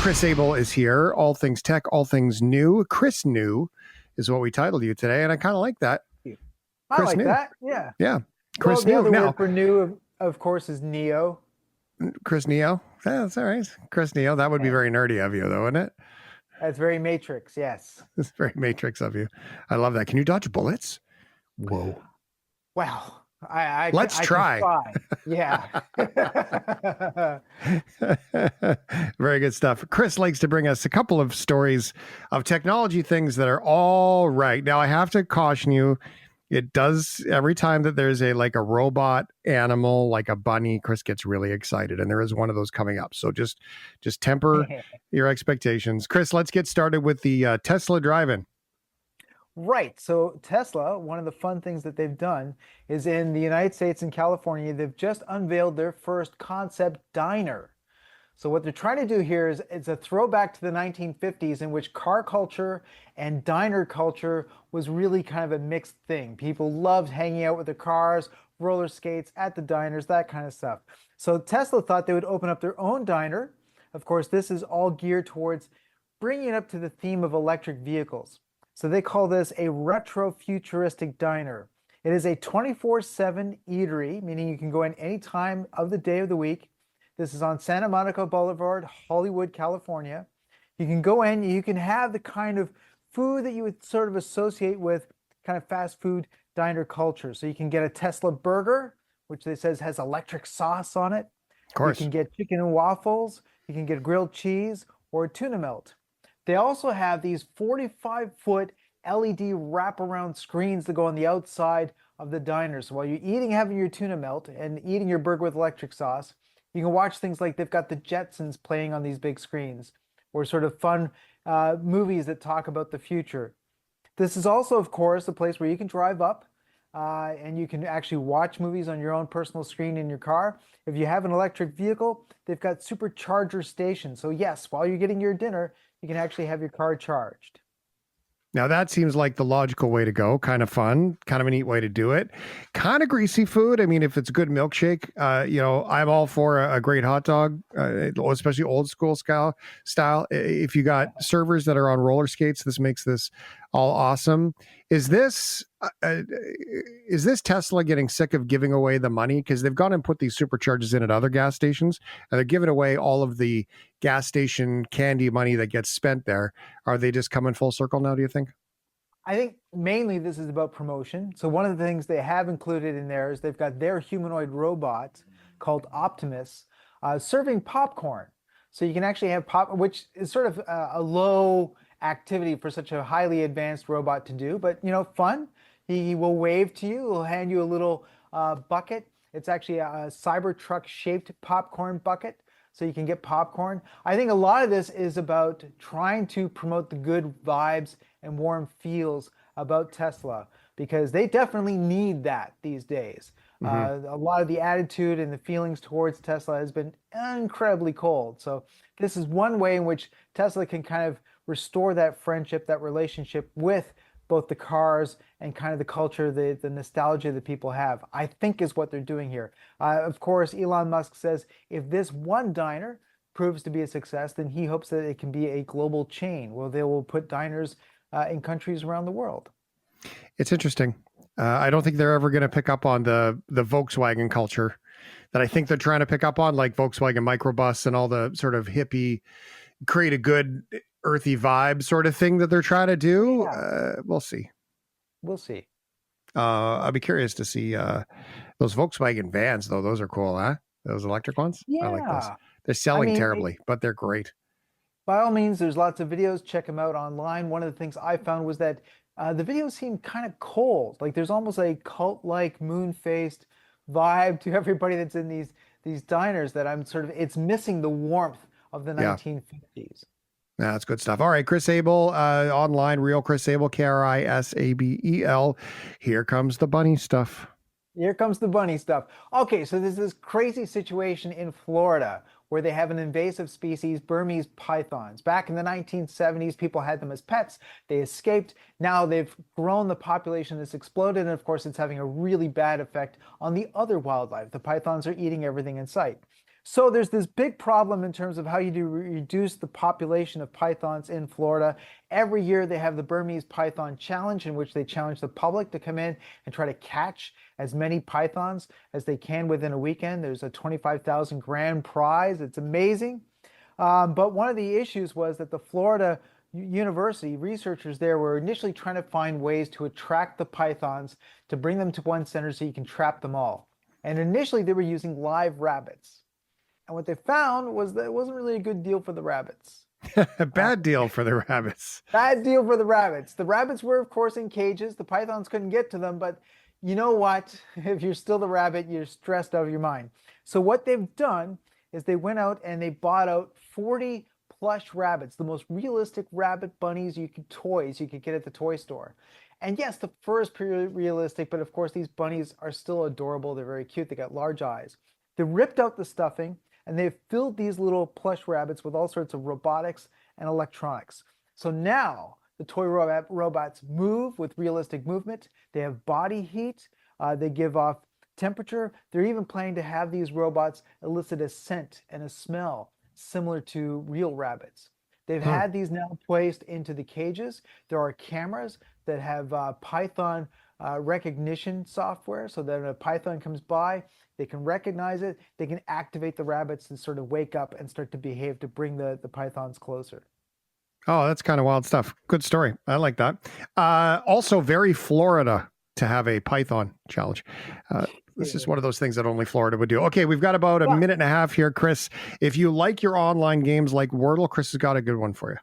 Kris Abel is here. All things tech, all things new. Kris New is what we titled you today, and I kind of like that. I Kris like New. that. Yeah. Yeah. Well, Kris the New. other Now, word for new, of course, is neo. Kris Neo. Yeah, that's all right. Kris Neo. That would be Yeah. very nerdy of you, though, wouldn't it? That's very Matrix. Yes. It's very Matrix of you. I love that. Can you dodge bullets? Whoa. Well, I Let's can try. try. Yeah. Very good stuff. Kris likes to bring us a couple of stories of technology things that are all right. Now, I have to caution you. It does every time that there's a robot animal, like a bunny, Kris gets really excited, and there is one of those coming up. So just temper your expectations. Kris, let's get started with the Tesla drive-in. Right. So Tesla, one of the fun things that they've done is in the United States and California, they've just unveiled their first concept diner. So what they're trying to do here is it's a throwback to the 1950s in which car culture and diner culture was really kind of a mixed thing. People loved hanging out with their cars, roller skates at the diners, that kind of stuff. So Tesla thought they would open up their own diner. Of course, this is all geared towards bringing it up to the theme of electric vehicles. So they call this a retro futuristic diner. It is a 24/7 eatery, meaning you can go in any time of the day of the week. This is on Santa Monica Boulevard, Hollywood, California. You can go in, you can have the kind of food that you would sort of associate with kind of fast food diner culture. So you can get a Tesla burger, which they says has electric sauce on it. Of course. You can get chicken and waffles, you can get grilled cheese or tuna melt. They also have these 45-foot LED wraparound screens that go on the outside of the diner. So while you're eating, having your tuna melt and eating your burger with electric sauce, you can watch things like they've got the Jetsons playing on these big screens, or sort of fun movies that talk about the future. This is also, of course, a place where you can drive up and you can actually watch movies on your own personal screen in your car. If you have an electric vehicle, they've got supercharger stations. So yes, while you're getting your dinner, you can actually have your car charged. Now that seems like the logical way to go. Kind of fun, kind of a neat way to do it. Kind of greasy food. I mean, if it's a good milkshake, I'm all for a great hot dog, especially old school style. If you got servers that are on roller skates, this makes this all awesome. Is this Tesla getting sick of giving away the money? Because they've gone and put these superchargers in at other gas stations, and they're giving away all of the gas station candy money that gets spent there. Are they just coming full circle now, do you think? I think mainly this is about promotion. So one of the things they have included in there is they've got their humanoid robot called Optimus serving popcorn. So you can actually have which is sort of a low activity for such a highly advanced robot to do, but fun. He will wave to you. He'll hand you a little bucket. It's actually a Cybertruck shaped popcorn bucket, so you can get popcorn. I think a lot of this is about trying to promote the good vibes and warm feels about Tesla, because they definitely need that these days. A lot of the attitude and the feelings towards Tesla has been incredibly cold. So this is one way in which Tesla can kind of restore that friendship, that relationship with both the cars and kind of the culture, the nostalgia that people have, I think is what they're doing here. Of course, Elon Musk says if this one diner proves to be a success, then he hopes that it can be a global chain where they will put diners in countries around the world. It's interesting. I don't think they're ever going to pick up on the Volkswagen culture that I think they're trying to pick up on, like Volkswagen microbus and all the sort of hippie, create a good earthy vibe sort of thing that they're trying to do. Yeah. We'll see. We'll see. I'll be curious to see those Volkswagen vans, though. Those are cool, huh? Those electric ones. I like those. Yeah. They're I selling mean, terribly, but they're great. by all means, there's lots of videos. Check them out online. One of the things I found was that the videos seem kind of cold. Like there's almost a cult-like moon-faced vibe to everybody that's in these diners that I'm sort of, it's missing the warmth of the 1950s. Yeah, that's good stuff. All right, Kris Abel, online, real Kris Abel, Krisabel. Here comes the bunny stuff. Here comes the bunny stuff. Okay, so there's this crazy situation in Florida where they have an invasive species, Burmese pythons. Back in the 1970s, people had them as pets. They escaped. Now they've grown, the population has exploded, and of course, it's having a really bad effect on the other wildlife. The pythons are eating everything in sight. So there's this big problem in terms of how you do reduce the population of pythons in Florida. Every year they have the Burmese Python Challenge, in which they challenge the public to come in and try to catch as many pythons as they can within a weekend. There's a 25,000 grand prize. It's amazing. But one of the issues was that the Florida University researchers there were initially trying to find ways to attract the pythons to bring them to one center so you can trap them all. And initially they were using live rabbits. And what they found was that it wasn't really a good deal for the rabbits. Bad deal for the rabbits. Bad deal for the rabbits. The rabbits were, of course, in cages. The pythons couldn't get to them, but you know what? If you're still the rabbit, you're stressed out of your mind. So what they've done is they went out and they bought out 40 plush rabbits, the most realistic rabbit bunnies toys you could get at the toy store. And yes, the fur is pretty realistic, but of course these bunnies are still adorable. They're very cute. They got large eyes. They ripped out the stuffing and they've filled these little plush rabbits with all sorts of robotics and electronics. So now the toy robots move with realistic movement. They have body heat. They give off temperature. They're even planning to have these robots elicit a scent and a smell similar to real rabbits. They've had these now placed into the cages. There are cameras that have Python recognition software, so that when a python comes by, they can recognize it. They can activate the rabbits to sort of wake up and start to behave to bring the pythons closer. Oh, that's kind of wild stuff. Good story. I like that. Also, very Florida to have a Python challenge. This is one of those things that only Florida would do. Okay, we've got about a minute and a half here, Kris. If you like your online games like Wordle, Kris has got a good one for you.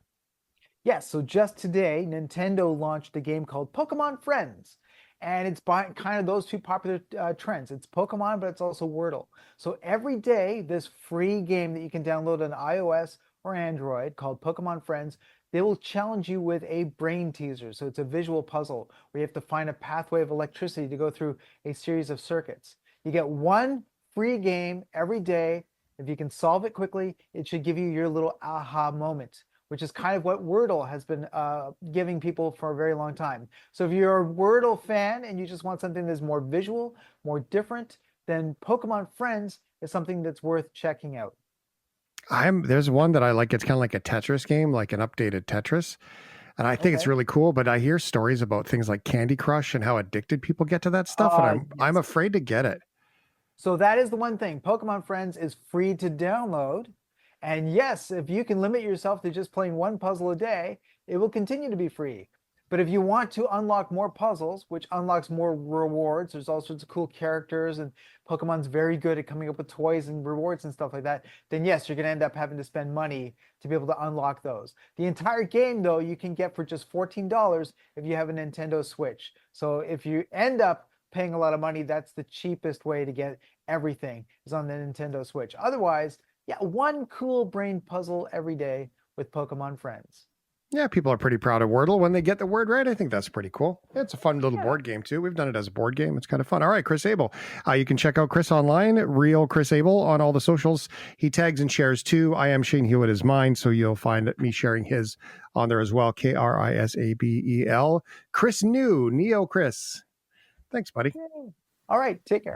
Yes, so just today, Nintendo launched a game called Pokemon Friends. And it's by kind of those two popular trends. It's Pokemon, but it's also Wordle. So every day, this free game that you can download on iOS or Android called Pokemon Friends, they will challenge you with a brain teaser. So it's a visual puzzle where you have to find a pathway of electricity to go through a series of circuits. You get one free game every day. If you can solve it quickly, it should give you your little aha moment, which is kind of what Wordle has been giving people for a very long time. So if you're a Wordle fan and you just want something that's more visual, more different, then Pokemon Friends is something that's worth checking out. There's one that I like. It's kind of like a Tetris game, like an updated Tetris. And I think it's really cool, but I hear stories about things like Candy Crush and how addicted people get to that stuff. And I'm afraid to get it. So that is the one thing. Pokemon Friends is free to download. And yes, if you can limit yourself to just playing one puzzle a day, it will continue to be free. But if you want to unlock more puzzles, which unlocks more rewards, there's all sorts of cool characters, and Pokemon's very good at coming up with toys and rewards and stuff like that, then yes, you're going to end up having to spend money to be able to unlock those. The entire game, though, you can get for just $14 if you have a Nintendo Switch. So if you end up paying a lot of money, that's the cheapest way to get everything, is on the Nintendo Switch. Otherwise, yeah, one cool brain puzzle every day with Pokemon Friends. Yeah, people are pretty proud of Wordle when they get the word right. I think that's pretty cool. It's a fun little board game, too. We've done it as a board game. It's kind of fun. All right, Kris Abel. You can check out Kris online, Real Kris Abel, on all the socials. He tags and shares, too. I am Shane Hewitt is mine, so you'll find me sharing his on there as well. KrisAbel. Kris Neo Kris. Thanks, buddy. All right, take care.